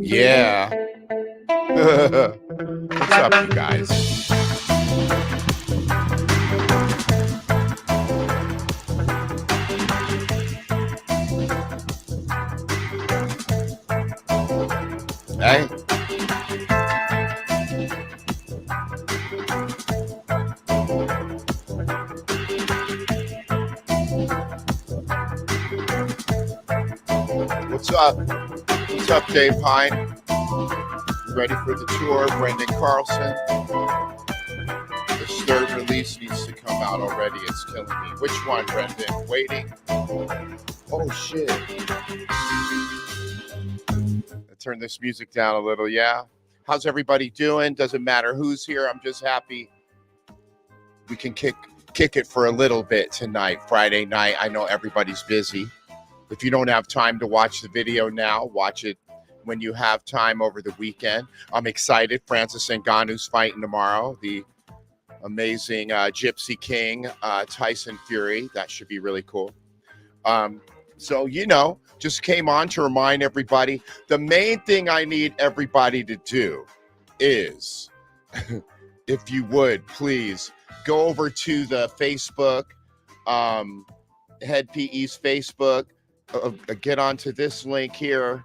Yeah. What's up, you guys? Hey. What's up? What's up, Dave Pine? You ready for the tour? Brendan Carlson. This third release needs to come out already. It's killing me. Which one, Brendan? Waiting? Oh, shit. Let's turn this music down a little, yeah? How's everybody doing? Doesn't matter who's here. I'm just happy we can kick it for a little bit tonight, Friday night. I know everybody's busy. If you don't have time to watch the video now, watch it when you have time over the weekend. I'm excited. Francis Ngannou's fighting tomorrow. The amazing Gypsy King, Tyson Fury. That should be really cool. So, just came on to remind everybody. The main thing I need everybody to do is, if you would, please, go over to the Facebook, Head PE's Facebook. Get onto this link here,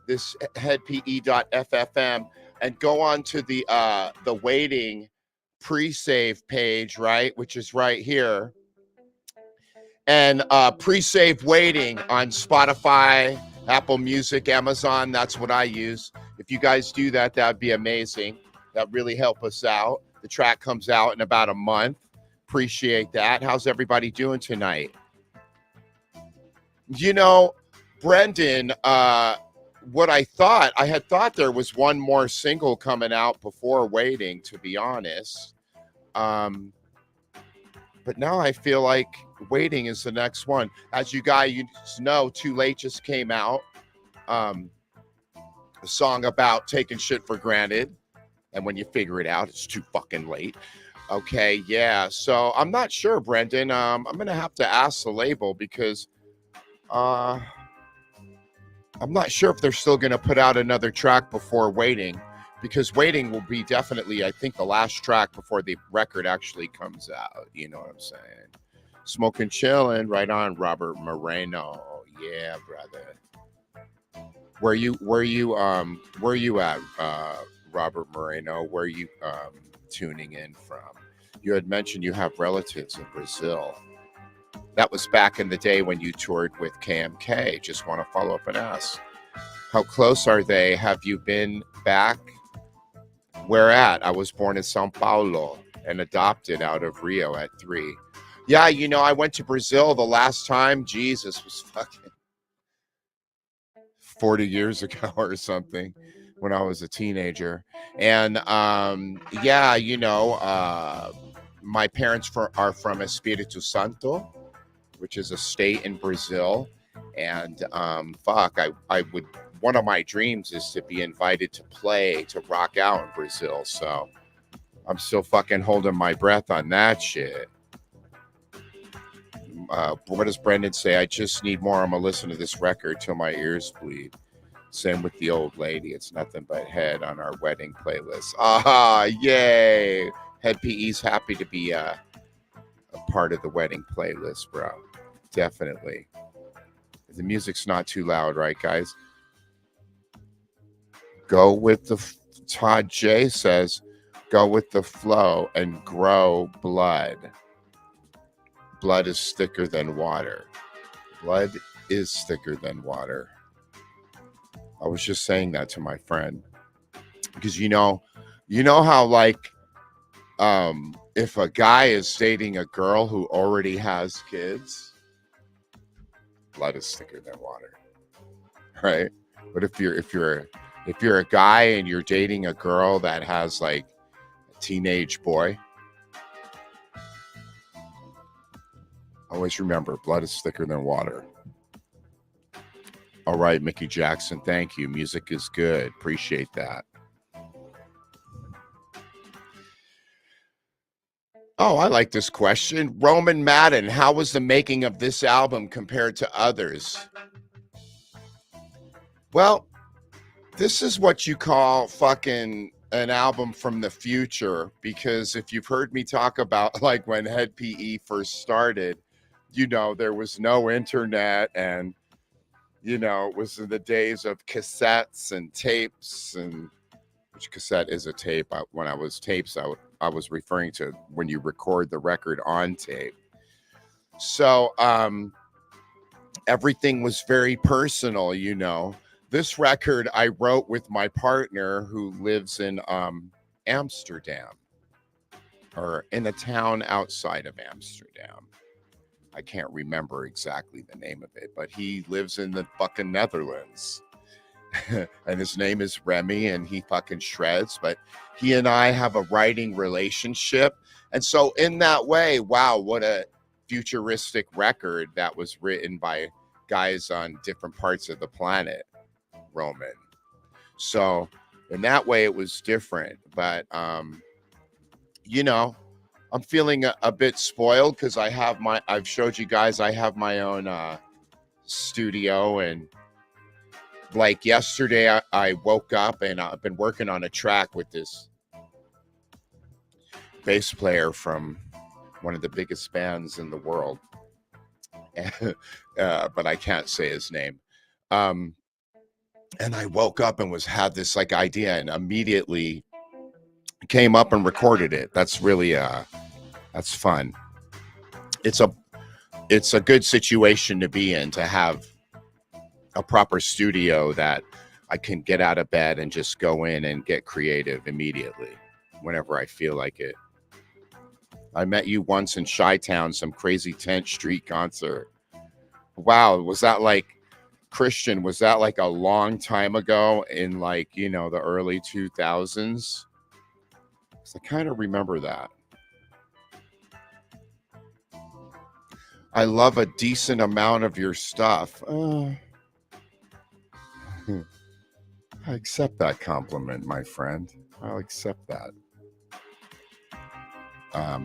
this headpe.ffm, and go on to the waiting pre-save page, right, which is right here, and pre-save waiting on Spotify, Apple Music, Amazon. That's what I use. If you guys do that, that'd be amazing. That really help us out. The track comes out in about a month. Appreciate that. How's everybody doing tonight? Brendan, what I had thought there was one more single coming out before Waiting, to be honest. But now I feel like Waiting is the next one. As you guys know, Too Late just came out. A song about taking shit for granted. And when you figure it out, it's too fucking late. Okay, yeah. So I'm not sure, Brendan. I'm going to have to ask the label because I'm not sure if they're still going to put out another track before Waiting, because Waiting will be definitely, I think, the last track before the record actually comes out. You know what I'm saying? Smoking, chilling, right on, Robert Moreno. Yeah, brother. Where you at, Robert Moreno? Where are you tuning in from? You had mentioned you have relatives in Brazil. That was back in the day when you toured with KMK. Just want to follow up and ask, how close are they? Have you been back Where at? I was born in Sao Paulo and adopted out of Rio at 3. Yeah, I went to Brazil the last time. Jesus, was fucking 40 years ago or something, when I was a teenager. And yeah, my parents are from Espírito Santo, which is a state in Brazil. And I would, one of my dreams is to be invited to rock out in Brazil. So I'm still fucking holding my breath on that shit. What does Brendan say? I just need more. I'm gonna listen to this record till my ears bleed. Same with the old lady. It's nothing but head on our wedding playlist. Ah, yay! Head PE's happy to be a part of the wedding playlist, bro. Definitely. The music's not too loud, right, guys? Go with the. Todd J says, go with the flow and grow blood. Blood is thicker than water. Blood is thicker than water. I was just saying that to my friend, because you know how, like, if a guy is dating a girl who already has kids, blood is thicker than water, right? But if you're a guy and you're dating a girl that has like a teenage boy, always remember, blood is thicker than water. All right, Mickey Jackson, thank you. Music is good. Appreciate that. Oh, I like this question. Roman Madden, how was the making of this album compared to others? Well, this is what you call fucking an album from the future, because if you've heard me talk about, like, when Head PE first started, there was no internet, and it was in the days of cassettes and tapes, and which cassette is a tape. When I was tapes, I was referring to when you record the record on tape. So everything was very personal, This record I wrote with my partner who lives in Amsterdam, or in a town outside of Amsterdam. I can't remember exactly the name of it, but he lives in the fucking Netherlands. And his name is Remy, and he fucking shreds, but he and I have a writing relationship. And so in that way, wow, what a futuristic record that was written by guys on different parts of the planet, Roman. So in that way, it was different. But, I'm feeling a bit spoiled because I've showed you guys, I have my own studio. And like yesterday, I woke up and I've been working on a track with this bass player from one of the biggest bands in the world. But I can't say his name. And I woke up and had this like idea, and immediately came up and recorded it. That's really that's fun. It's a good situation to be in, to have a proper studio that I can get out of bed and just go in and get creative immediately whenever I feel like it. I met you once in Chi-Town, some crazy 10th Street concert. Wow, was that like, Christian, was that like a long time ago in, like, the early 2000s? I kind of remember that. I love a decent amount of your stuff. I accept that compliment, my friend. I'll accept that.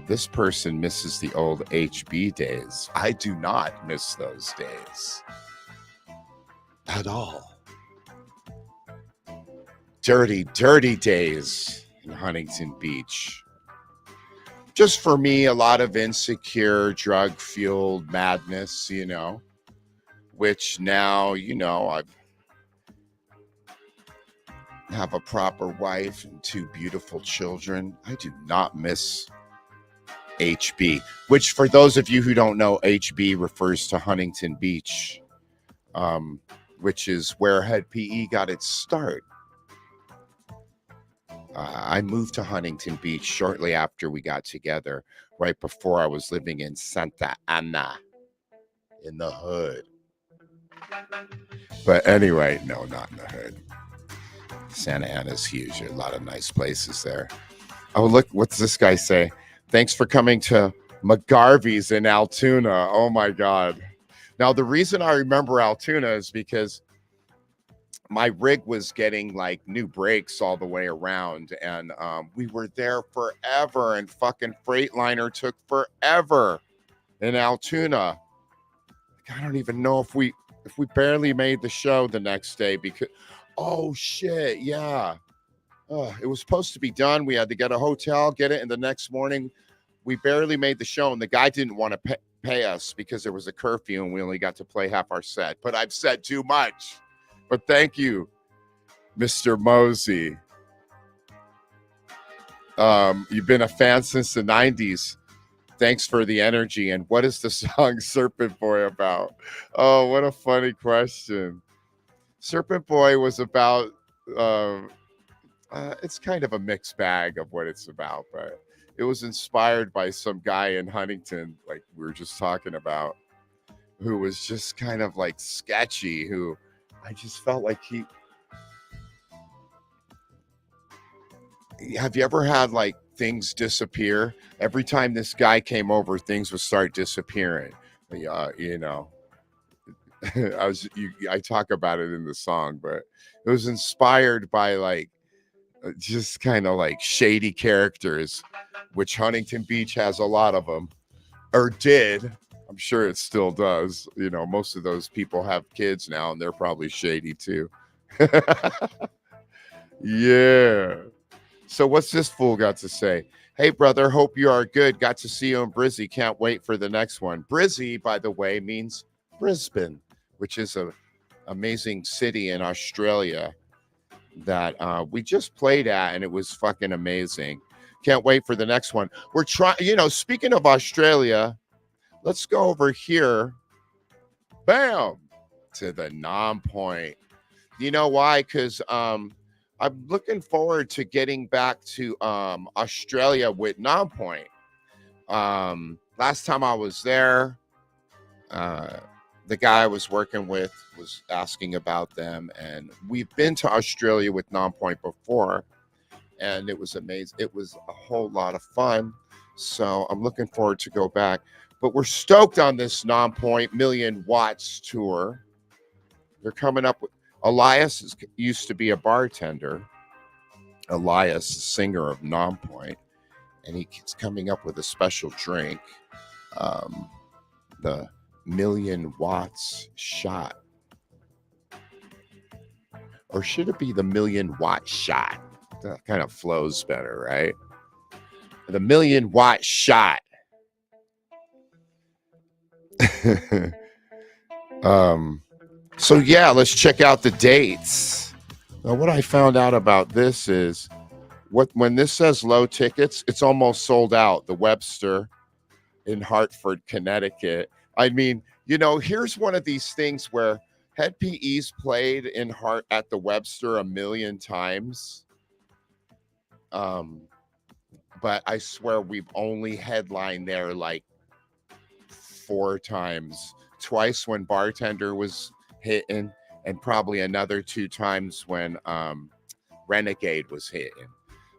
This person misses the old HB days. I do not miss those days at all. Dirty, dirty days in Huntington Beach. Just for me, a lot of insecure, drug-fueled madness, which now, I have a proper wife and 2 beautiful children. I do not miss HB, which, for those of you who don't know, HB refers to Huntington Beach, which is where Head PE got its start. I moved to Huntington Beach shortly after we got together, right before I was living in Santa Ana in the hood. But anyway, no, not in the hood. Santa Ana's huge. There are a lot of nice places there. Oh, look, what's this guy say? Thanks for coming to McGarvey's in Altoona. Oh my God. Now, the reason I remember Altoona is because my rig was getting like new brakes all the way around, and we were there forever, and fucking Freightliner took forever in Altoona. I don't even know if we barely made the show the next day because oh shit, yeah. It was supposed to be done. We had to get a hotel, get it, and the next morning we barely made the show, and the guy didn't want to pay us because there was a curfew and we only got to play half our set. But I've said too much. But thank you, Mr. Mosey. You've been a fan since the 90s. Thanks for the energy. And what is the song Serpent Boy about? Oh, what a funny question. Serpent Boy was about, it's kind of a mixed bag of what it's about, but it was inspired by some guy in Huntington, like we were just talking about, who was just kind of like sketchy, who I just felt like have you ever had like things disappear? Every time this guy came over, things would start disappearing. You know, I talk about it in the song, but it was inspired by like just kind of like shady characters, which Huntington Beach has a lot of them, or did. I'm sure it still does. You know, most of those people have kids now, and they're probably shady too. Yeah. So what's this fool got to say? Hey, brother, hope you are good. Got to see you in Brizzy. Can't wait for the next one. Brizzy, by the way, means Brisbane, which is an amazing city in Australia that we just played at, and it was fucking amazing. Can't wait for the next one. We're trying, speaking of Australia, let's go over here. Bam! To the Nonpoint. You know why? Because I'm looking forward to getting back to Australia with Nonpoint. Last time I was there, the guy I was working with was asking about them, and we've been to Australia with Nonpoint before, and it was amazing. It was a whole lot of fun, so I'm looking forward to go back. But we're stoked on this Nonpoint Million Watts tour. They're coming up with Elias used to be a bartender. Elias, the singer of Nonpoint, and he's coming up with a special drink, the Million Watts shot. Or should it be the Million Watt shot? That kind of flows better, right? The Million Watt shot. So yeah, let's check out the dates. Now, what I found out about this is when this says low tickets, it's almost sold out. The Webster in Hartford, Connecticut. I mean, here's one of these things where Head PE's played at the Webster a million times. But I swear we've only headlined there like 4 times. Twice when Bartender was hitting, and probably another 2 times when Renegade was hitting.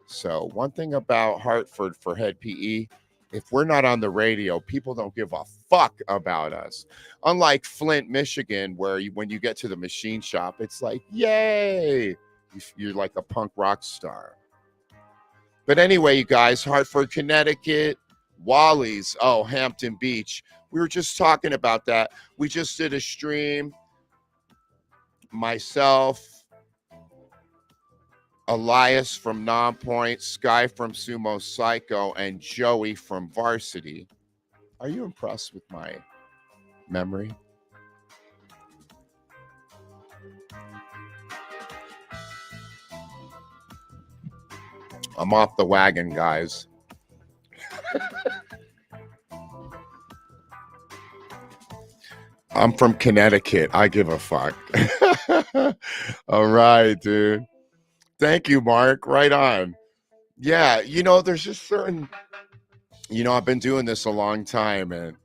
So one thing about Hartford for Head PE, if we're not on the radio, people don't give a fuck about us. Unlike Flint, Michigan, where when you get to the machine shop, it's like, yay, you're like a punk rock star. But anyway, you guys, Hartford, Connecticut, Wally's, Hampton Beach. We were just talking about that. We just did a stream. Myself, Elias from Nonpoint, Sky from Sumo Psycho, and Joey from Varsity. Are you impressed with my memory? I'm off the wagon, guys. I'm from Connecticut. I give a fuck. All right, dude. Thank you, Mark. Right on. Yeah, there's just certain, I've been doing this a long time, and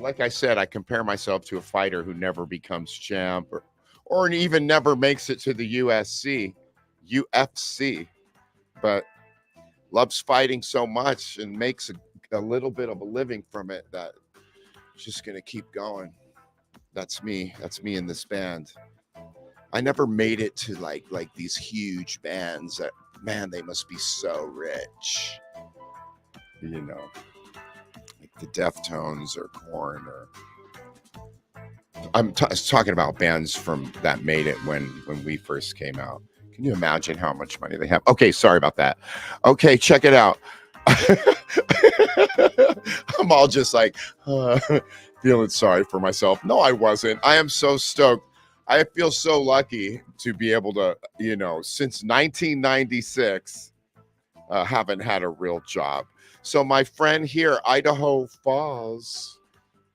like I said, I compare myself to a fighter who never becomes champ, or even never makes it to the UFC, but loves fighting so much and makes a little bit of a living from it that just gonna keep going. That's me. That's me in this band. I never made it to like these huge bands that, man, they must be so rich. You know, like the Deftones or Korn, or I'm talking about bands from that made it when we first came out. Can you imagine how much money they have? Okay, sorry about that. Okay, check it out. I'm all just like feeling sorry for myself. No, I wasn't. I am so stoked. I feel so lucky to be able to, since 1996, haven't had a real job. So my friend here, Idaho Falls,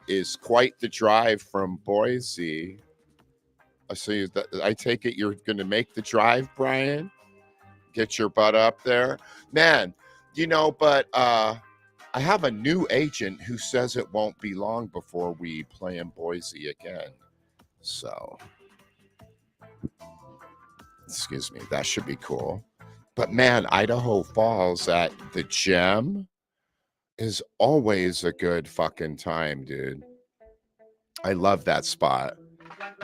is quite the drive from Boise. So I take it you're going to make the drive, Brian? Get your butt up there, man. But I have a new agent who says it won't be long before we play in Boise again. So, excuse me, that should be cool. But man, Idaho Falls at the Gem is always a good fucking time, dude. I love that spot.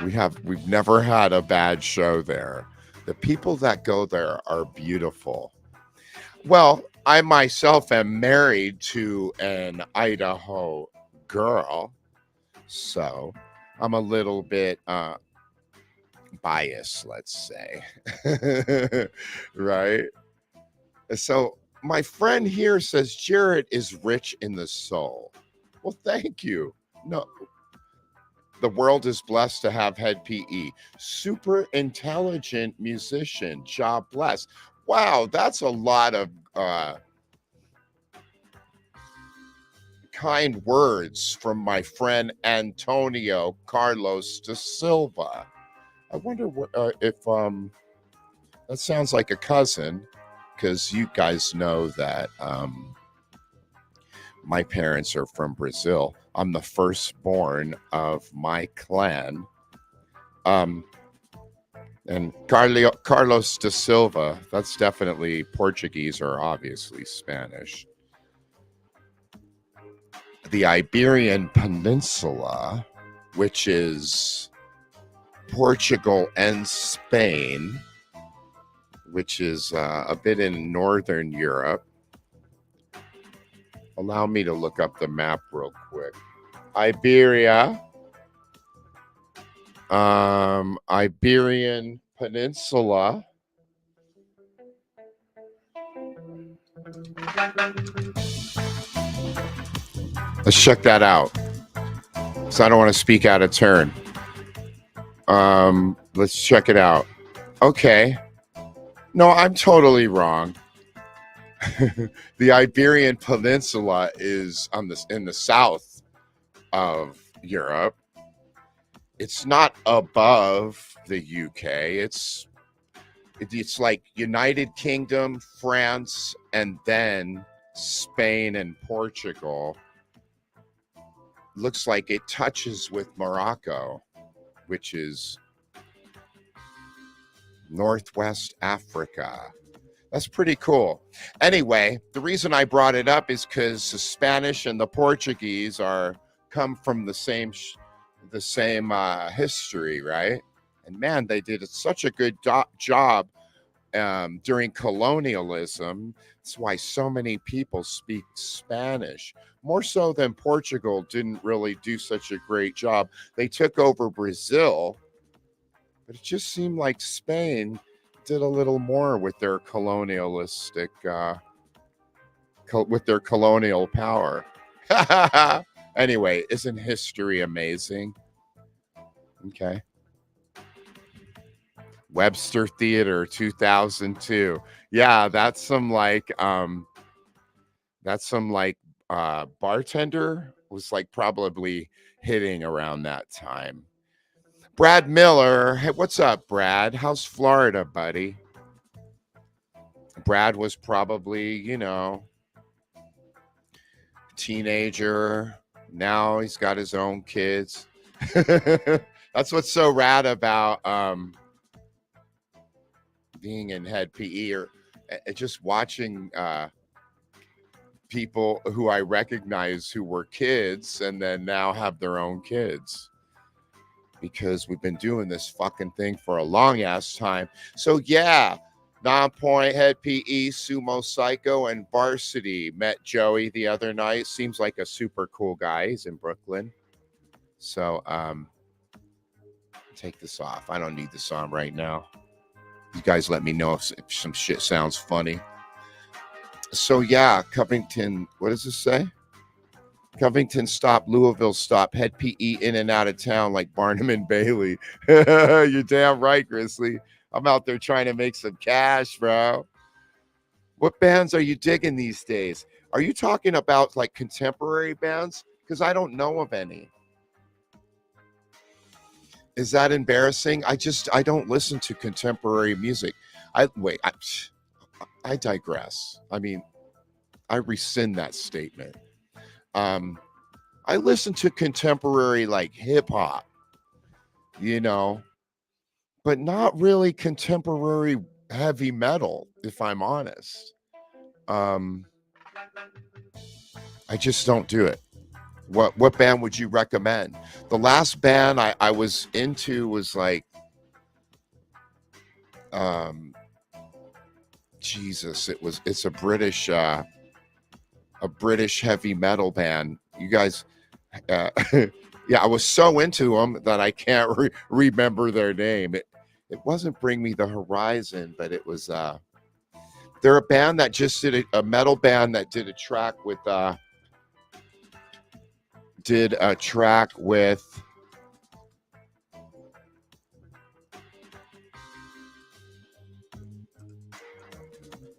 We've never had a bad show there. The people that go there are beautiful. Well, I myself am married to an Idaho girl, so I'm a little bit biased, let's say. Right? So my friend here says Jared is rich in the soul. Well, thank you. No, the world is blessed to have Head PE. Super intelligent musician. Job blessed. Wow, that's a lot of kind words from my friend Antonio Carlos de Silva. I wonder if that sounds like a cousin, because you guys know that my parents are from Brazil. I'm the firstborn of my clan. And Carlos de Silva, that's definitely Portuguese or obviously Spanish. The Iberian Peninsula, which is Portugal and Spain, which is a bit in Northern Europe. Allow me to look up the map real quick. Iberia, Iberian Peninsula. Let's check that out. So I don't want to speak out of turn. Let's check it out. Okay. No, I'm totally wrong. The Iberian Peninsula is in the south of Europe. It's not above the UK. It's like United Kingdom, France, and then Spain and Portugal. Looks like it touches with Morocco, which is Northwest Africa. That's pretty cool. Anyway, the reason I brought it up is because the Spanish and the Portuguese come from the same history, right? And man, they did such a good job during colonialism. That's why so many people speak Spanish, more so than Portugal didn't really do such a great job. They took over Brazil, but it just seemed like Spain did a little more with their colonialistic, with their colonial power. Anyway, isn't history amazing? Okay. Webster Theater 2002. Yeah, that's some bartender was like probably hitting around that time. Brad Miller. Hey, what's up, Brad? How's Florida, buddy? Brad was probably, teenager. Now he's got his own kids. That's what's so rad about being in head PE, or just watching people who I recognize who were kids and then now have their own kids, because we've been doing this fucking thing for a long ass time. So yeah, Nonpoint, head PE, Sumo Psycho, and Varsity. Met Joey the other night. Seems like a super cool guy. He's in Brooklyn. So take this off. I don't need this on right now. You guys let me know if some shit sounds funny. So yeah, Covington, what does this say? Covington stop, Louisville stop, head PE in and out of town like Barnum and Bailey. You're damn right, Grizzly. I'm out there trying to make some cash, bro. What bands are you digging these days? Are you talking about like contemporary bands? Because I don't know of any. Is that embarrassing? I don't listen to contemporary music. I digress. I mean, I rescind that statement. I listen to contemporary like hip hop, but not really contemporary heavy metal, if I'm honest. I just don't do it. What band would you recommend? The last band I was into was like, Jesus, it's a British heavy metal band. You guys, yeah, I was so into them that I can't remember their name. It wasn't Bring Me the Horizon, but it was they're a band that just did a metal band that did a track with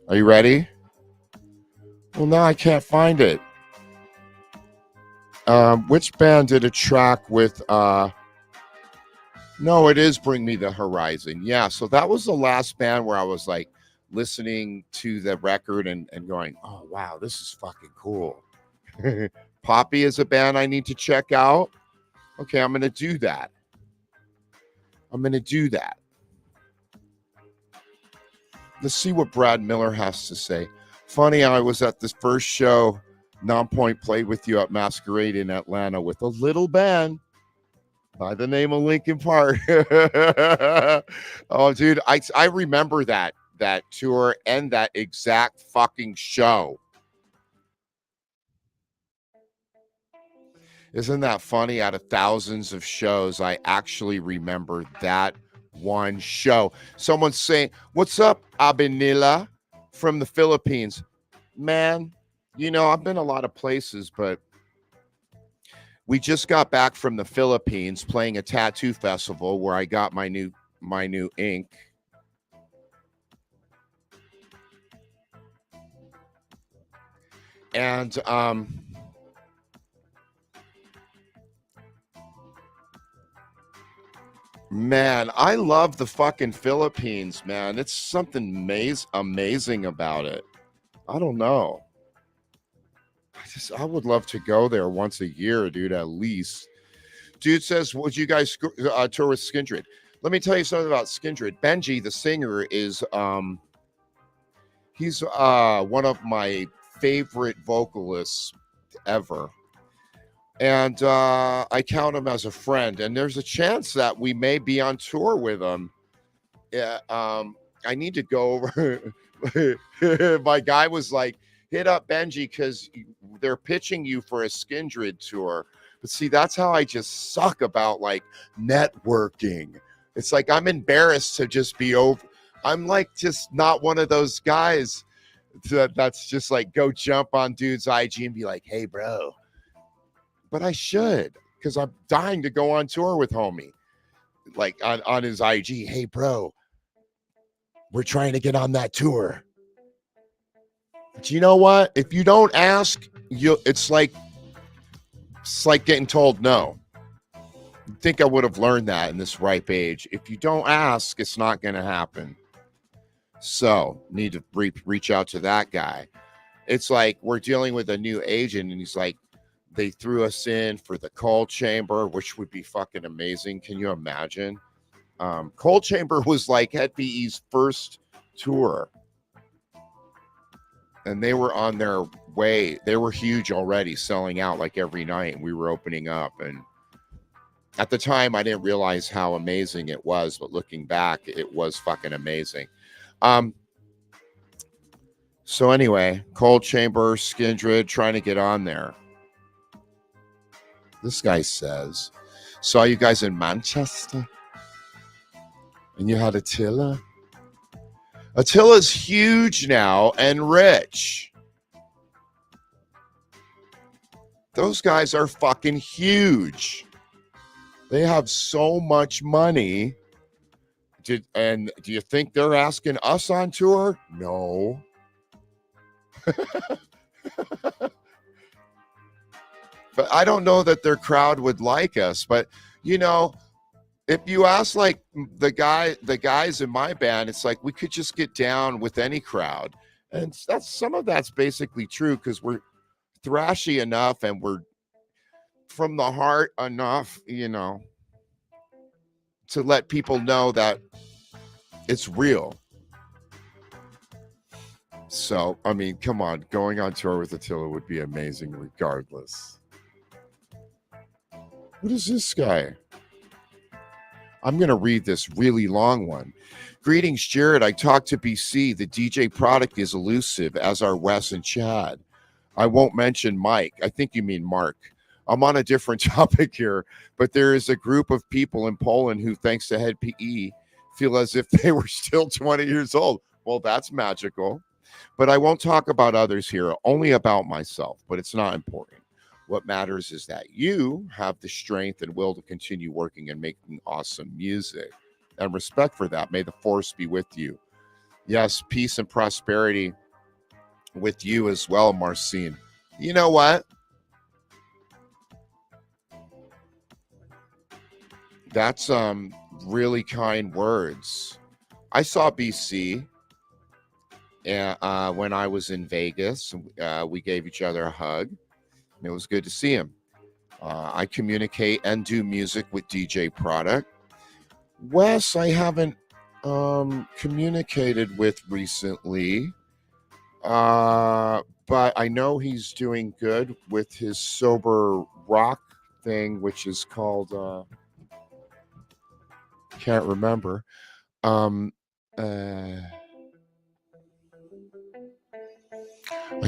are you ready? Well, now I can't find it. Which band did a track with no, it is Bring Me the Horizon. Yeah, so that was the last band where I was like listening to the record and going, oh wow, this is fucking cool. Poppy is a band I need to check out. Okay, I'm gonna do that. Let's see what Brad Miller has to say. Funny, I was at this first show Nonpoint played with you at Masquerade in Atlanta with a little band by the name of Linkin Park. Oh, dude, I remember that tour and that exact fucking show. Isn't that funny? Out of thousands of shows, I actually remember that one show. Someone's saying, "What's up, Abenila from the Philippines?" Man, I've been a lot of places, but we just got back from the Philippines playing a tattoo festival where I got my new ink. And man, I love the fucking Philippines, man. It's something amazing about it. I don't know. I would love to go there once a year, dude, at least. Dude says, would you guys tour with Skindred? Let me tell you something about Skindred. Benji, the singer, is he's one of my favorite vocalists ever. And I count him as a friend. And there's a chance that we may be on tour with him. Yeah, I need to go over. My guy was like, hit up Benji because they're pitching you for a Skindred tour. But see, that's how I just suck about like networking. It's like I'm embarrassed to just be over. I'm like just not one of those guys that's just like go jump on dude's IG and be like, hey, bro. But I should, because I'm dying to go on tour with homie. Like on his IG, hey, bro, we're trying to get on that tour. But you know what? If you don't ask, it's like getting told no. I think I would have learned that in this ripe age. If you don't ask, it's not going to happen. So need to reach out to that guy. It's like we're dealing with a new agent, and he's like, they threw us in for the Cold Chamber, which would be fucking amazing. Can you imagine? Cold Chamber was like HeadPE's first tour, and they were on their way. They were huge already, selling out like every night. We were opening up, and at the time, I didn't realize how amazing it was, but looking back, it was fucking amazing. Um, so anyway, Cold Chamber, Skindred, trying to get on there. This guy says, saw you guys in Manchester, and you had Attila. Attila's huge now and rich. Those guys are fucking huge. They have so much money. And do you think they're asking us on tour? No. But I don't know that their crowd would like us. But, you know, if you ask like the guys in my band, it's like we could just get down with any crowd. And some of that's basically true because we're thrashy enough and we're from the heart enough, you know, to let people know that it's real. So, I mean, come on, going on tour with Attila would be amazing regardless. What is this guy? I'm going to read this really long one. Greetings, Jared. I talked to BC. The DJ product is elusive, as are Wes and Chad. I won't mention Mike. I think you mean Mark. I'm on a different topic here, but there is a group of people in Poland who, thanks to HeadPE, feel as if they were still 20 years old. Well, that's magical. But I won't talk about others here, only about myself, but it's not important. What matters is that you have the strength and will to continue working and making awesome music. And respect for that. May the force be with you. Yes, peace and prosperity with you as well, Marcin. You know what? That's really kind words. I saw BC when I was in Vegas. We gave each other a hug. It was good to see him. I communicate and do music with DJ Product. Wes, I haven't communicated with recently, but I know he's doing good with his sober rock thing, which is called, can't remember. I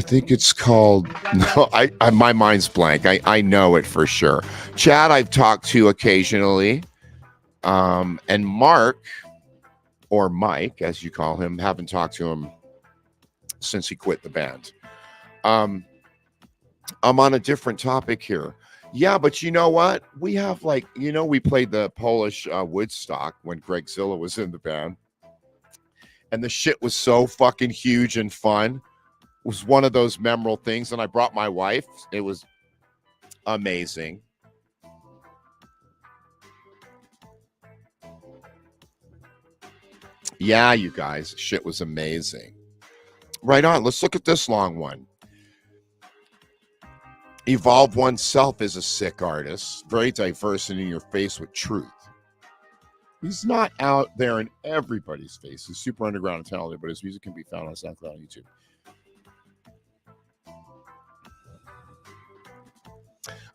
think it's called, no, I my mind's blank. I know it for sure. Chad, I've talked to occasionally. And Mark, or Mike, as you call him, haven't talked to him since he quit the band. I'm on a different topic here. Yeah, but you know what? We have we played the Polish Woodstock when Greg Zilla was in the band. And the shit was so fucking huge and fun. It was one of those memorable things. And I brought my wife. It was amazing. Yeah, you guys, shit was amazing. Right on. Let's look at this long one. Evolve Oneself is a sick artist, very diverse and in your face with truth. He's not out there in everybody's face. He's super underground and talented, but his music can be found on SoundCloud and YouTube.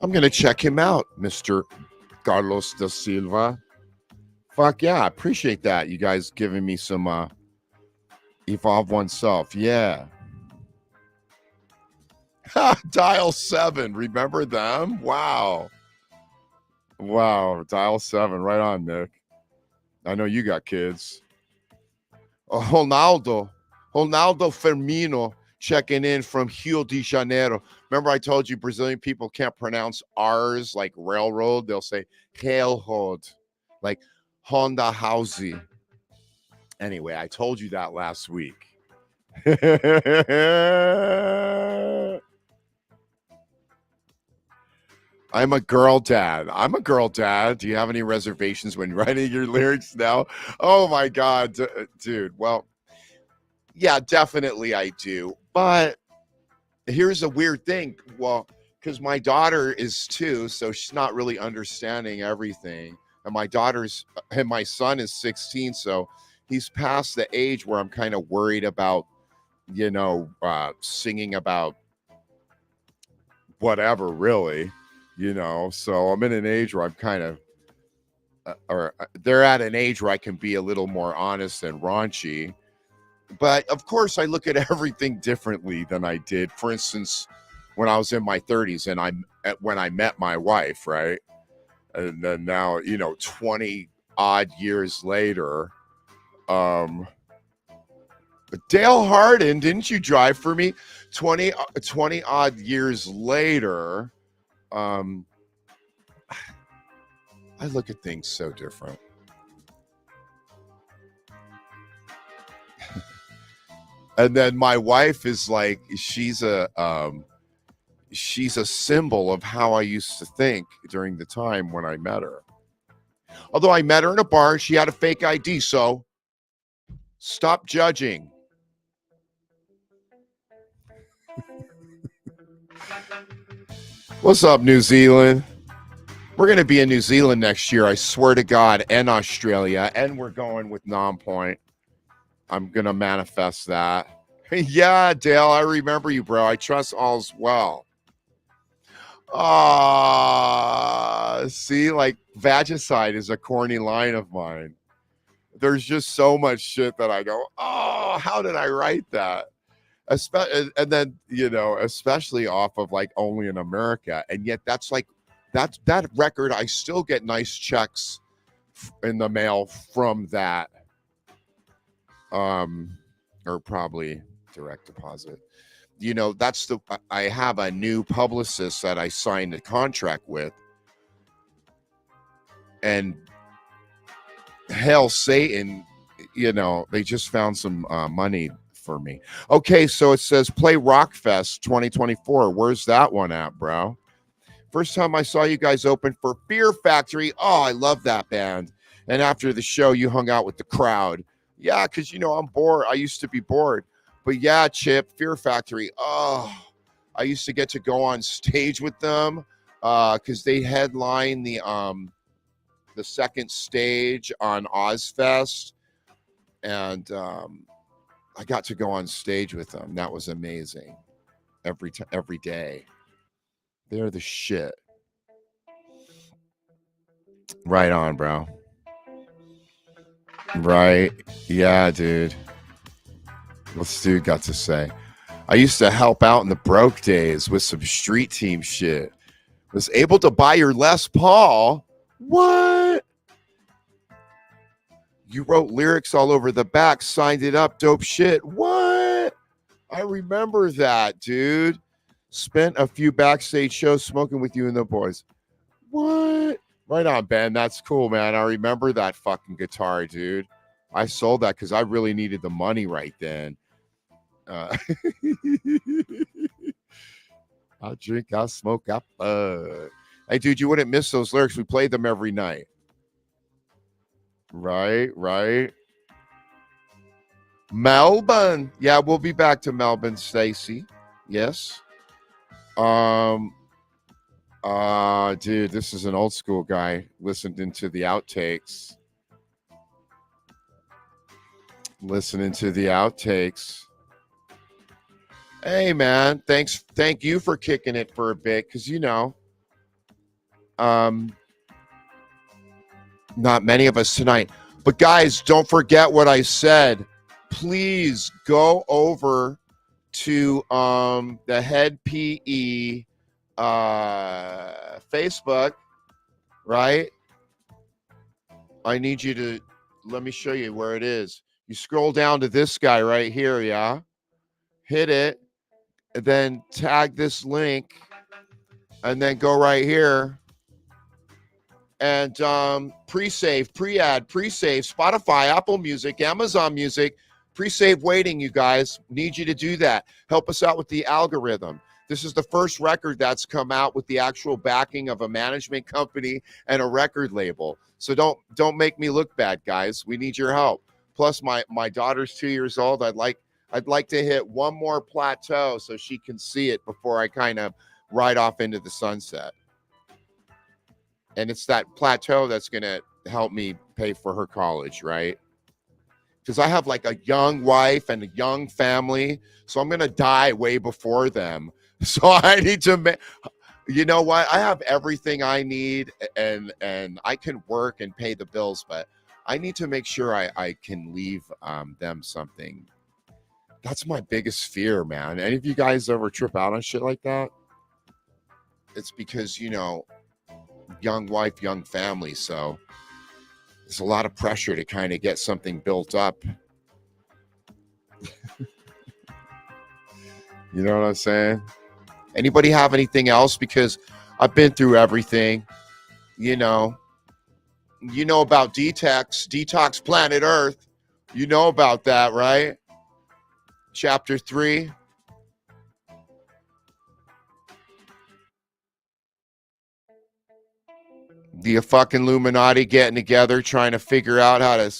I'm going to check him out, Mr. Carlos da Silva. Fuck yeah, I appreciate that. You guys giving me some Evolve Oneself. Yeah. Dial 7. Remember them? Wow. Dial 7. Right on, Nick. I know you got kids. Ronaldo Firmino checking in from Rio de Janeiro. Remember I told you Brazilian people can't pronounce R's like railroad. They'll say railroad, like Honda Housey. Anyway, I told you that last week. I'm a girl dad. Do you have any reservations when writing your lyrics now? Oh my God, dude. Well, Yeah, definitely I do. But here's a weird thing. Well, because my daughter is 2, so she's not really understanding everything. And my son is 16, so he's past the age where I'm kind of worried about, singing about whatever, really, So I'm in an age where I'm kind of, or they're at an age where I can be a little more honest and raunchy. But of course, I look at everything differently than I did, for instance, when I was in my 30s and when I met my wife, right? And then now, 20 odd years later, um, Dale Hardin, didn't you drive for me? 20 odd years later, um, I look at things so different. And then my wife is like, she's a symbol of how I used to think during the time when I met her. Although I met her in a bar and she had a fake ID, so stop judging. What's up, New Zealand? We're going to be in New Zealand next year, I swear to God, and Australia, and we're going with Nonpoint. I'm going to manifest that. Yeah, Dale, I remember you, bro. I trust all's well. See, like, vagicide is a corny line of mine. There's just so much shit that I go, oh, how did I write that? And then, especially off of like Only in America. And yet that record, I still get nice checks in the mail from that. Or probably direct deposit. I have a new publicist that I signed a contract with, and hell, Satan, they just found some money for me. Okay, so it says play Rockfest 2024. Where's that one at, bro? First time I saw you guys open for Fear Factory. Oh, I love that band. And after the show, you hung out with the crowd. Yeah, because, I'm bored. I used to be bored. But yeah, Chip, Fear Factory. Oh, I used to get to go on stage with them because they headline the second stage on Ozfest. And I got to go on stage with them. That was amazing. Every day. They're the shit. Right on, bro. Right. Yeah, dude. What's Stu got to say? I used to help out in the broke days with some street team shit. Was able to buy your Les Paul. What? You wrote lyrics all over the back, signed it up, dope shit. What? I remember that, dude. Spent a few backstage shows smoking with you and the boys. What? Right on, Ben. That's cool, man. I remember that fucking guitar, dude. I sold that because I really needed the money right then. I'll drink, I'll smoke, Hey, dude, you wouldn't miss those lyrics. We played them every night. Right. Melbourne. Yeah, we'll be back to Melbourne, Stacy. Yes. Dude, this is an old school guy. Listening to the outtakes. Hey, man, thank you for kicking it for a bit, because not many of us tonight. But guys, don't forget what I said. Please go over to the Head PE Facebook, right? I need you to let me show you where it is. You scroll down to this guy right here, yeah? Hit it, and then tag this link, and then go right here. And pre-save, pre-ad, pre-save, Spotify, Apple Music, Amazon Music, pre-save waiting, you guys. Need you to do that. Help us out with the algorithm. This is the first record that's come out with the actual backing of a management company and a record label. So don't make me look bad, guys. We need your help. Plus, my daughter's 2 years old. I'd like I'd like to hit one more plateau so she can see it before I kind of ride off into the sunset. And it's that plateau that's going to help me pay for her college, right? Because I have like a young wife and a young family. So I'm going to die way before them. So I need to, you know what? I have everything I need and I can work and pay the bills, but I need to make sure I can leave them something. That's my biggest fear, man. Any of you guys ever trip out on shit like that? It's because, you know, young wife, young family. So there's a lot of pressure to kind of get something built up. You know what I'm saying? Anybody have anything else? Because I've been through everything. You know about Detox Planet Earth. You know about that, right? Chapter 3. The fucking Illuminati getting together, trying to figure out how to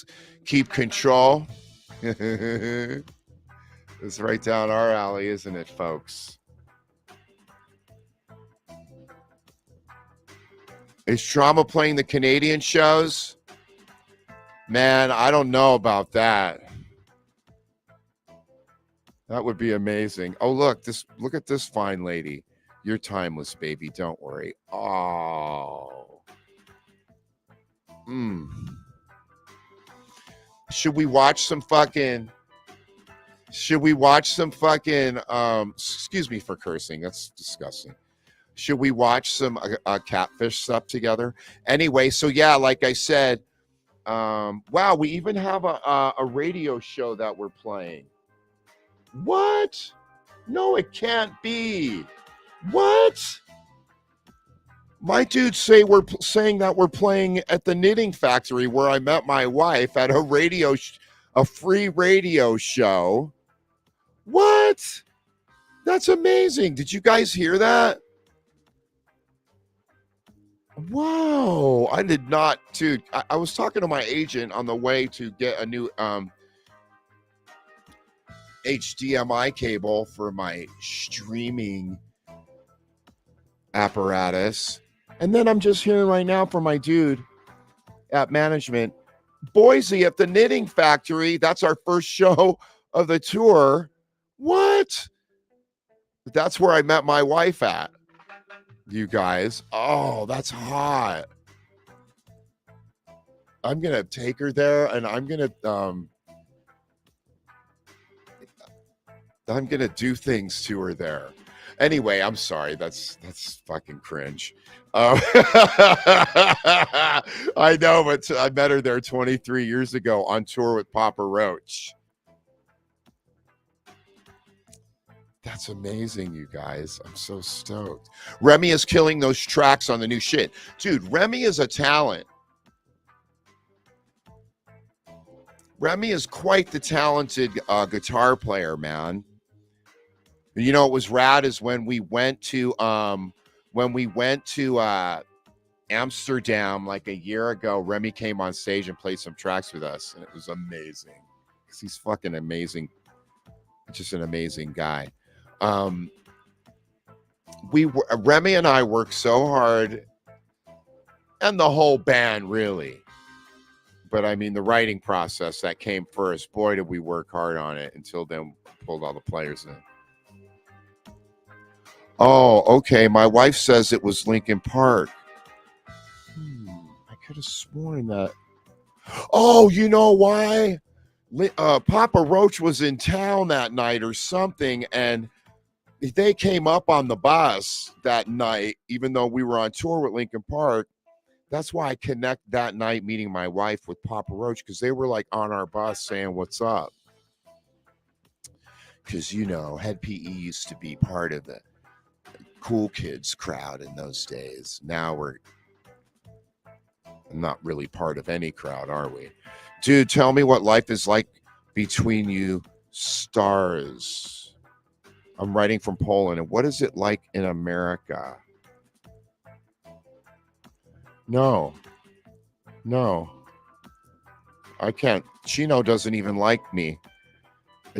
keep control. It's right down our alley, isn't it, folks? Is Trauma playing the Canadian shows? Man, I don't know about that. That would be amazing. Oh, look at this fine lady. You're timeless, baby. Don't worry. Oh. Should we watch some fucking excuse me for cursing. That's disgusting. Should we watch some catfish stuff together? Anyway, so yeah, like I said, wow, we even have a radio show that we're playing. What? No, it can't be. What? My dudes say we're saying that we're playing at the Knitting Factory where I met my wife at a free radio show. What? That's amazing. Did you guys hear that? Wow, I did not, dude. I was talking to my agent on the way to get a new HDMI cable for my streaming apparatus. And then I'm just hearing right now from my dude at management, Boise at the Knitting Factory. That's our first show of the tour. What? That's where I met my wife at. You guys. Oh, that's hot. I'm going to take her there and I'm going to do things to her there. Anyway, I'm sorry. That's fucking cringe. I know, but I met her there 23 years ago on tour with Papa Roach. That's amazing, you guys. I'm so stoked. Remy is killing those tracks on the new shit. Dude, Remy is a talent. Remy is quite the talented guitar player, man. You know, it was rad is when we went to Amsterdam like a year ago. Remy came on stage and played some tracks with us, and it was amazing because he's fucking amazing, just an amazing guy. Remy and I worked so hard, and the whole band really. But I mean, the writing process that came first. Boy, did we work hard on it until then. Pulled all the players in. Oh, okay. My wife says it was Lincoln Park. I could have sworn that. Oh, you know why? Papa Roach was in town that night or something, and they came up on the bus that night, even though we were on tour with Lincoln Park. That's why I connect that night meeting my wife with Papa Roach, because they were like on our bus saying, "What's up?" Because, you know, Head PE used to be part of the cool kids crowd in those days. Now we're not really part of any crowd, are we? Dude, tell me what life is like between you stars. I'm writing from Poland. And what is it like in America? No. I can't. Chino doesn't even like me.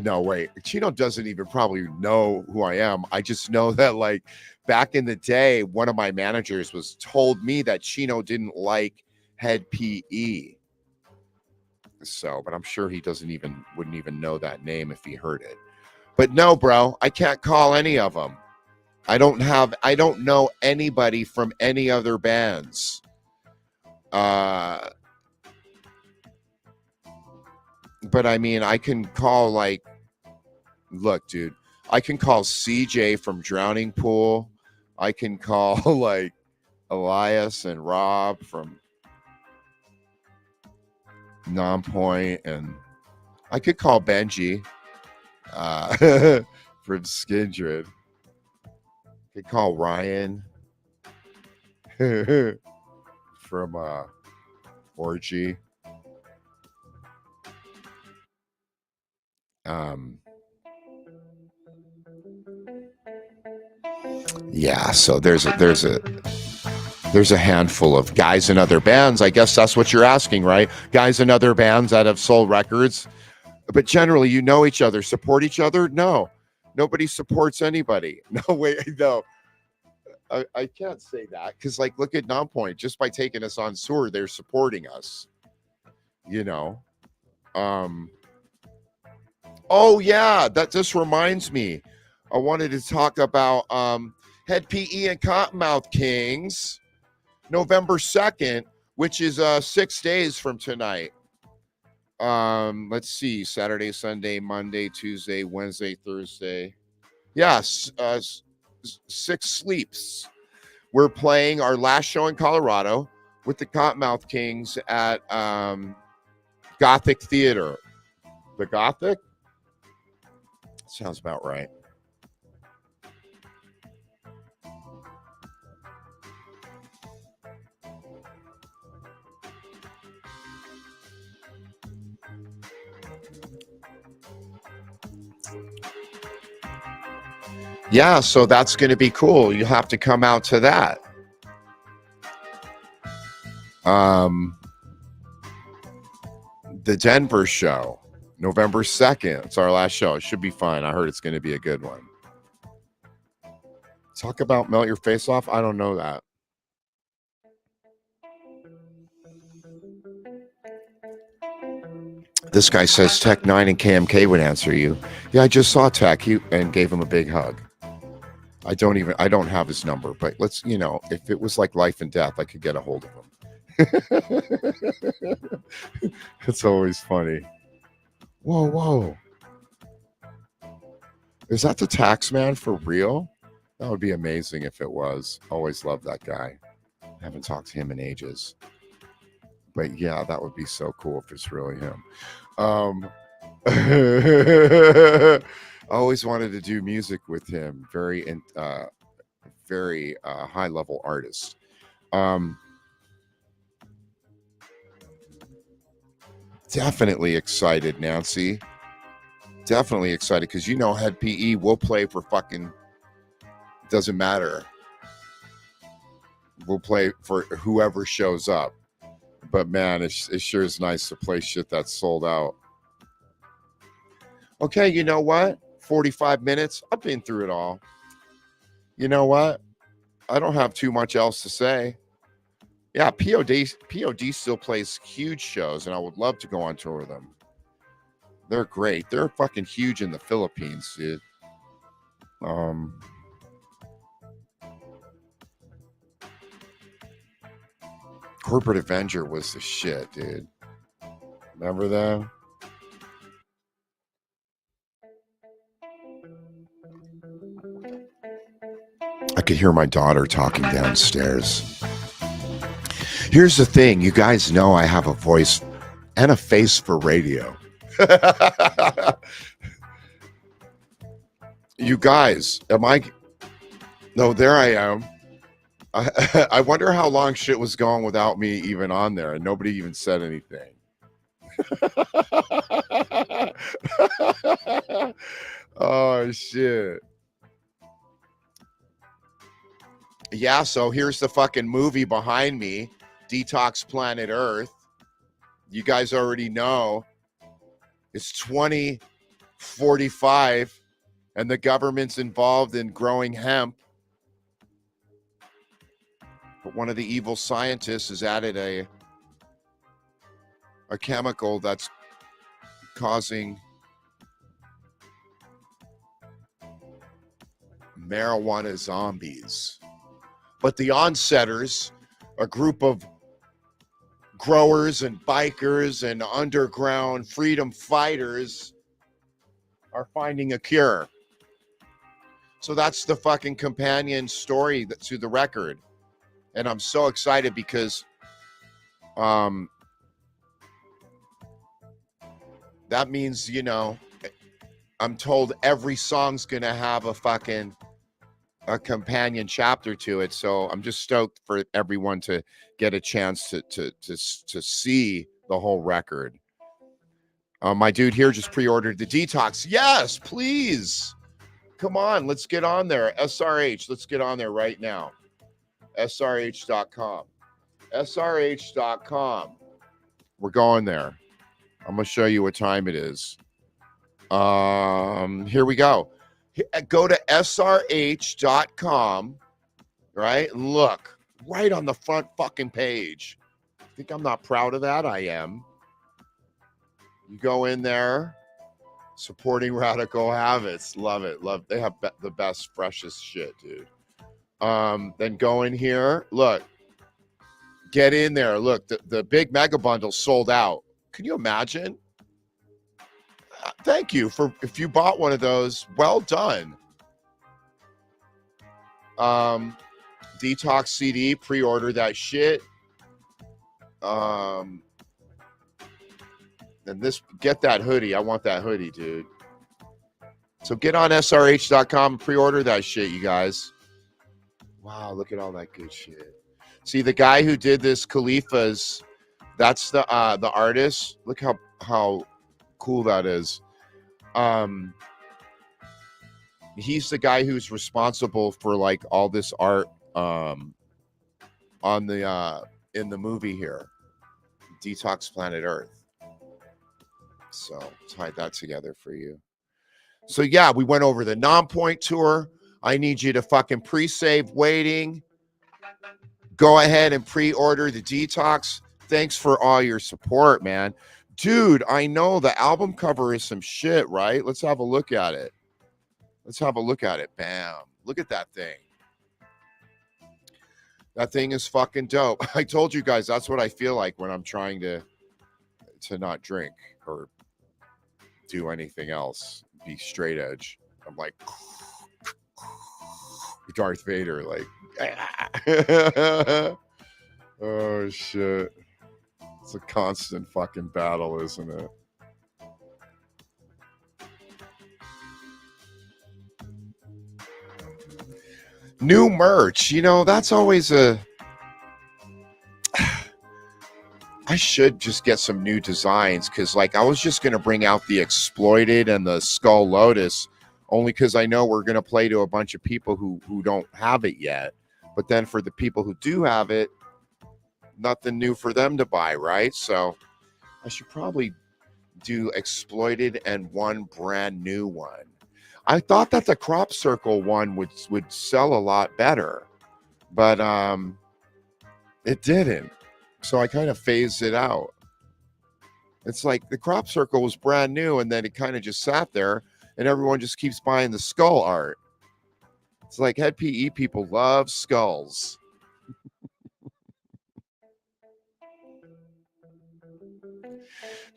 No, wait. Chino doesn't even probably know who I am. I just know that, like, back in the day, one of my managers was told me that Chino didn't like head PE. So, but I'm sure he wouldn't even know that name if he heard it. But no, bro, I can't call any of them. I don't know anybody from any other bands. But I mean, I can call, like, look, dude, I can call CJ from Drowning Pool. I can call like Elias and Rob from Nonpoint, and I could call Benji from Skindred. I could call Ryan from Orgy. Yeah, so there's a handful of guys in other bands. I guess that's what you're asking, right? Guys in other bands that have sold records. But generally, you know each other, support each other? No. Nobody supports anybody. No, wait, no. I can't say that because, like, look at Nonpoint. Just by taking us on tour, they're supporting us. You know? Oh, yeah, that just reminds me. I wanted to talk about Head PE and Cottonmouth Kings, November 2nd, which is 6 days from tonight. Let's see, Saturday, Sunday, Monday, Tuesday, Wednesday, Thursday. Yes, 6 sleeps. We're playing our last show in Colorado with the Cottonmouth Kings at Gothic Theater. The Gothic? Sounds about right. Yeah, so that's going to be cool. You'll have to come out to that. The Denver show, November 2nd. It's our last show. It should be fun. I heard it's going to be a good one. Talk about Melt Your Face Off? I don't know that. This guy says Tech 9 and KMK would answer you. Yeah, I just saw Tech and gave him a big hug. I don't have his number, but let's, if it was like life and death, I could get a hold of him. It's always funny. Whoa. Is that the tax man for real? That would be amazing if it was. Always loved that guy. I haven't talked to him in ages. But yeah, that would be so cool if it's really him. I always wanted to do music with him. Very high level artist. Definitely excited, Nancy. Definitely excited because Head PE will play for fucking, doesn't matter. We'll play for whoever shows up. But man, it sure is nice to play shit that's sold out. Okay, you know what? 45 minutes. I've been through it all. You know what? I don't have too much else to say. Yeah, POD still plays huge shows, and I would love to go on tour with them. They're great. They're fucking huge in the Philippines, dude. Corporate Avenger was the shit, dude. Remember that? I could hear my daughter talking downstairs. Here's the thing. You guys know I have a voice and a face for radio. You guys, No, there I am. I wonder how long shit was going without me even on there, and nobody even said anything. Oh, shit. Yeah, so here's the fucking movie behind me, Detox Planet Earth. You guys already know. It's 20 45 and the government's involved in growing hemp. But one of the evil scientists has added a chemical that's causing marijuana zombies. But the onsetters, a group of growers and bikers and underground freedom fighters, are finding a cure. So that's the fucking companion story to the record. And I'm so excited because that means, you know, I'm told every song's gonna have a companion chapter to it. So I'm just stoked for everyone to get a chance to see the whole record. My dude here just pre-ordered the Detox. Yes, please. Come on, let's get on there. SRH, let's get on there right now. SRH.com. SRH.com. We're going there. I'm going to show you what time it is. Here we go. Go to SRH.com, right? And look, right on the front fucking page. Think I'm not proud of that? I am. You go in there, supporting radical habits. Love it. They have the best, freshest shit, dude. Then go in here. Look, get in there. Look, the big mega bundle sold out. Can you imagine? Thank you for if you bought one of those. Well done. Detox CD, pre-order that shit. And get that hoodie. I want that hoodie, dude. So get on SRH.com and pre-order that shit, you guys. Wow, look at all that good shit. See, the guy who did this, Khalifa's, that's the artist. Look how cool that is. He's the guy who's responsible for like all this art on the in the movie here, Detox Planet Earth. So tied that together for you. So yeah, we went over the Nonpoint tour. I need you to fucking pre-save waiting. Go ahead and pre-order the Detox. Thanks for all your support, man. Dude, I know the album cover is some shit, right? Let's have a look at it. Bam. Look at that thing. That thing is fucking dope. I told you guys that's what I feel like when I'm trying to not drink or do anything else. Be straight edge. I'm like Darth Vader, like oh shit. It's a constant fucking battle, isn't it? New merch, you know, that's always I should just get some new designs because, like, I was just going to bring out the Exploited and the Skull Lotus only because I know we're going to play to a bunch of people who don't have it yet. But then for the people who do have it, nothing new for them to buy, right? So I should probably do Exploited and one brand new one. I thought that the Crop Circle one would sell a lot better, but it didn't. So I kind of phased it out. It's like the Crop Circle was brand new, and then it kind of just sat there, and everyone just keeps buying the skull art. It's like Head PE people love skulls.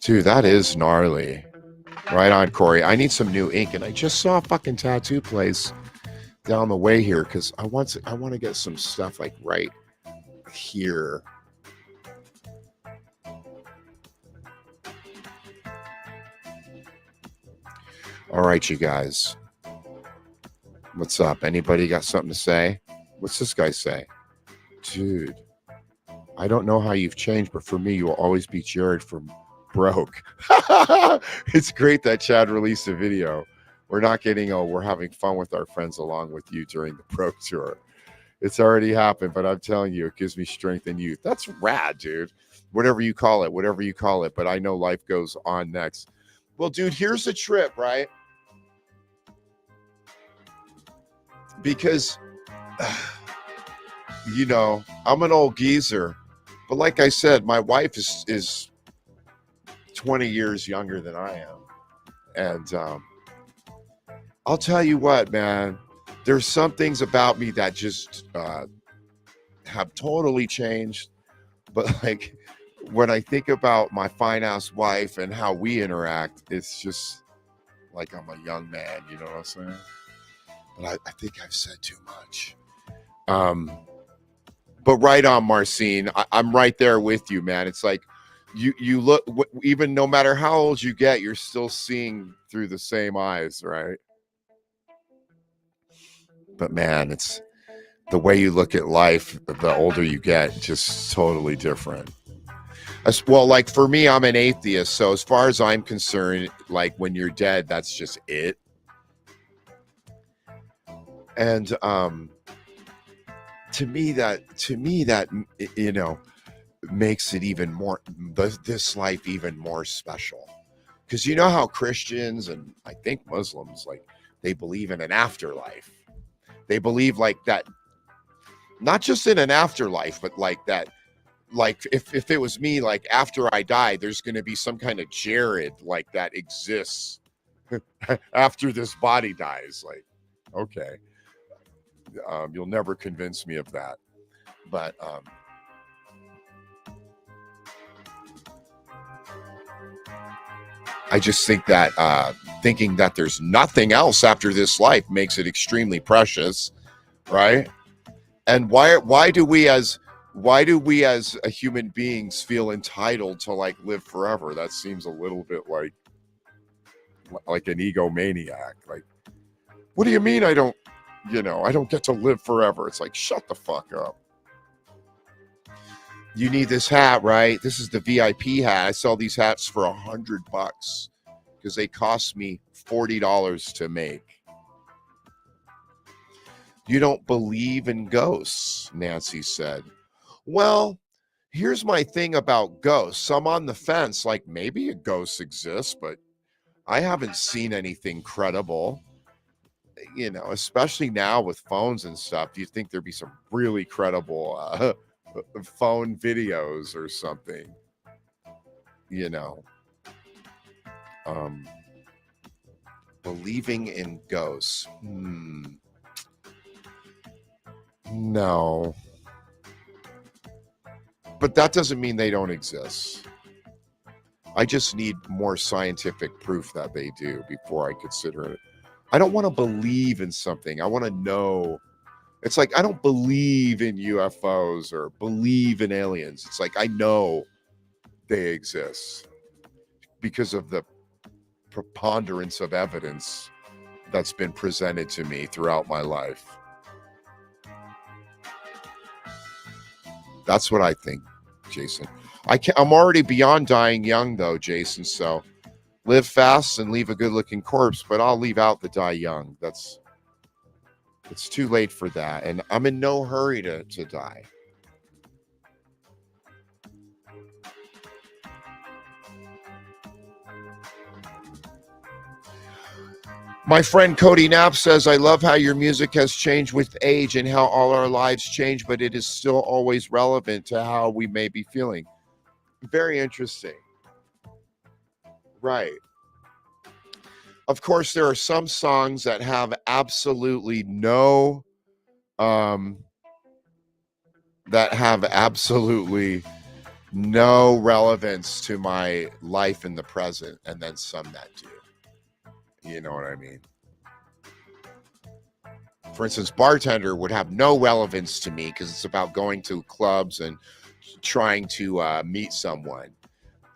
Dude, that is gnarly. Right on, Corey. I need some new ink, and I just saw a fucking tattoo place down the way here because I want to get some stuff like right here. All right, you guys. What's up? Anybody got something to say? What's this guy say? Dude, I don't know how you've changed, but for me, you will always be Jared from Broke. It's great that Chad released a video. We're not getting old. We're having fun with our friends along with you during the Broke tour. It's already happened, but I'm telling you, it gives me strength and youth. That's rad, dude. Whatever you call it. But I know life goes on next. Well, dude, here's the trip, right? Because, I'm an old geezer, but like I said, my wife is 20 years younger than I am. And I'll tell you what, man, there's some things about me that just have totally changed. But like when I think about my fine ass wife and how we interact, it's just like I'm a young man, you know what I'm saying? But I think I've said too much. But right on, Marcine. I'm right there with you, man. It's like you look, even no matter how old you get, you're still seeing through the same eyes, right? But man, it's the way you look at life, the older you get, just totally different. As well, like for me, I'm an atheist, so as far as I'm concerned, like when you're dead, that's just it. And to me that makes it even more, this life even more special, because you know how Christians and I think Muslims, like, they believe in an afterlife. They believe like that, not just in an afterlife, but like that, like if it was me, like after I die, there's going to be some kind of Jared like that exists after this body dies. Like, okay, you'll never convince me of that. But I just think that thinking that there's nothing else after this life makes it extremely precious, right? And why do we as a human beings feel entitled to like live forever? That seems a little bit like an egomaniac. Like, what do you mean I don't get to live forever? It's like, shut the fuck up. You need this hat, right? This is the VIP hat. I sell these hats for $100 because they cost me $40 to make. You don't believe in ghosts, Nancy said. Well, here's my thing about ghosts. I'm on the fence. Like, maybe a ghost exists, but I haven't seen anything credible. Especially now with phones and stuff. Do you think there'd be some really credible phone videos or something? Believing in ghosts. No. But that doesn't mean they don't exist. I just need more scientific proof that they do before I consider it. I don't want to believe in something. I want to know. It's like, I don't believe in UFOs or believe in aliens. It's like, I know they exist because of the preponderance of evidence that's been presented to me throughout my life. That's what I think, Jason. I'm already beyond dying young, though, Jason. So live fast and leave a good-looking corpse, but I'll leave out the die young. It's too late for that, and I'm in no hurry to die. My friend Cody Knapp says, I love how your music has changed with age and how all our lives change, but it is still always relevant to how we may be feeling. Very interesting. Right. Of course, there are some songs that have absolutely no relevance to my life in the present, and then some that do. You know what I mean? For instance, Bartender would have no relevance to me because it's about going to clubs and trying to meet someone.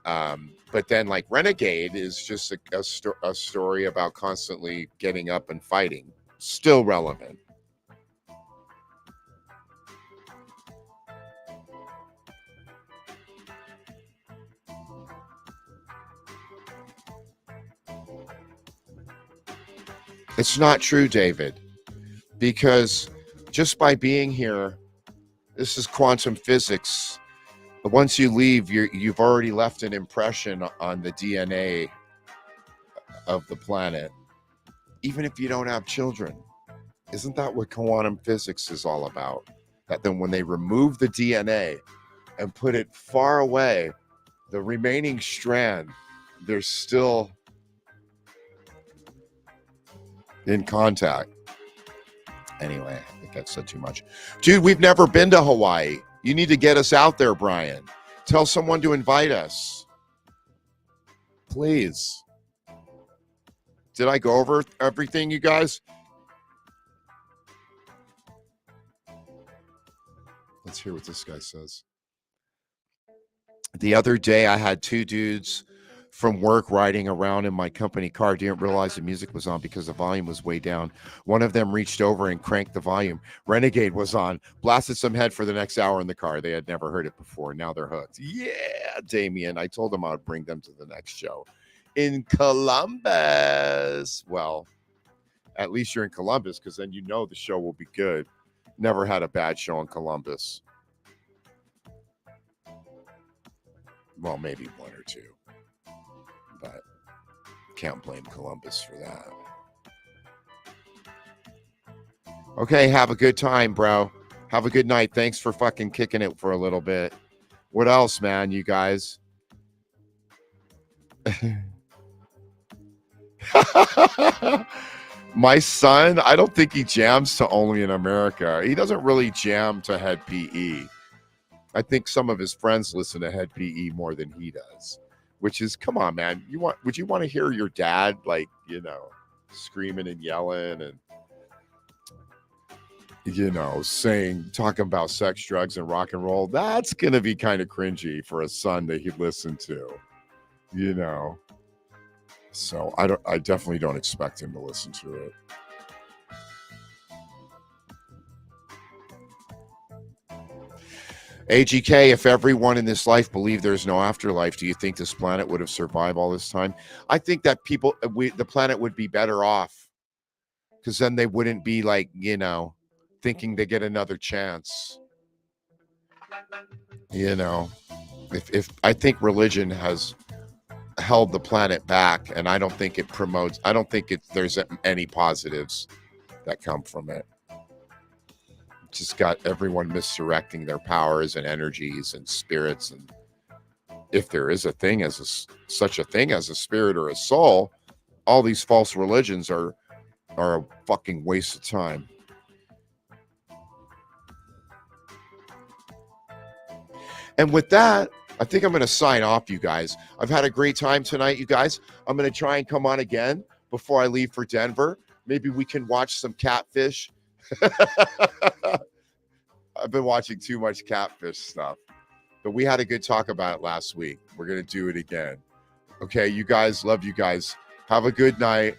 But then, like, Renegade is just a story about constantly getting up and fighting. Still relevant. It's not true, David, because just by being here, this is quantum physics. Once you leave, you've already left an impression on the DNA of the planet, even if you don't have children. Isn't that what quantum physics is all about? That then when they remove the DNA and put it far away, the remaining strand, they're still in contact. Anyway, I think I've said too much. Dude, we've never been to Hawaii. You need to get us out there, Brian. Tell someone to invite us. Please. Did I go over everything, you guys? Let's hear what this guy says. The other day, I had two dudes from work riding around in my company car. Didn't realize the music was on because the volume was way down. One of them reached over and cranked the volume. Renegade was on. Blasted some head for the next hour in the car. They had never heard it before. Now they're hooked. Yeah, Damien. I told them I'd bring them to the next show in Columbus. Well, at least you're in Columbus, because then you know the show will be good. Never had a bad show in Columbus. Well, maybe one or two, but can't blame Columbus for that. Okay, have a good time, bro. Have a good night. Thanks for fucking kicking it for a little bit. What else, man, you guys? My son, I don't think he jams to Only in America. He doesn't really jam to Head PE. I think some of his friends listen to Head PE more than he does, which is, come on, man. Would you want to hear your dad, like, you know, screaming and yelling and, you know, talking about sex, drugs, and rock and roll? That's going to be kind of cringy for a son that he'd listen to, you know. So I definitely don't expect him to listen to it. AGK, if everyone in this life believed there's no afterlife, do you think this planet would have survived all this time? I think that the planet would be better off, because then they wouldn't be, like, you know, thinking they get another chance. You know, if I think religion has held the planet back, and I don't think there's any positives that come from it. Just got everyone misdirecting their powers and energies and spirits, and if there is such a thing as a spirit or a soul, all these false religions are a fucking waste of time. And with that, I think I'm going to sign off, you guys. I've had a great time tonight, you guys. I'm going to try and come on again before I leave for Denver. Maybe we can watch some Catfish. I've been watching too much Catfish stuff, but we had a good talk about it last week. We're going to do it again. Okay, you guys, love you guys. Have a good night.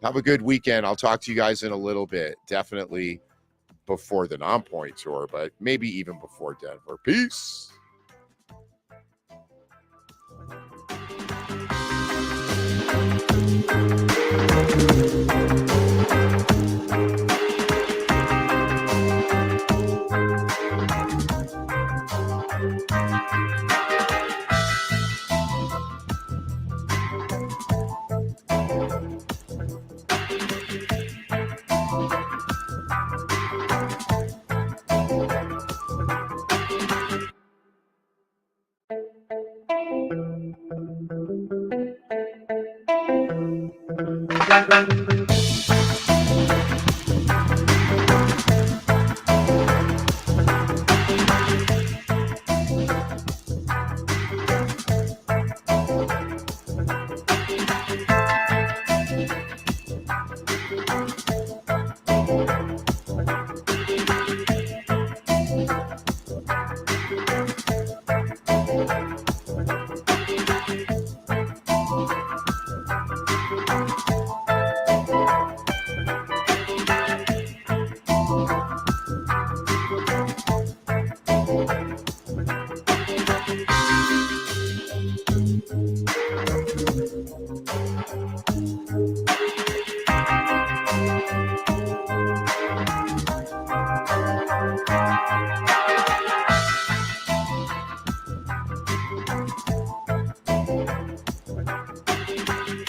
Have a good weekend. I'll talk to you guys in a little bit. Definitely before the Nonpoint tour, but maybe even before Denver. Peace.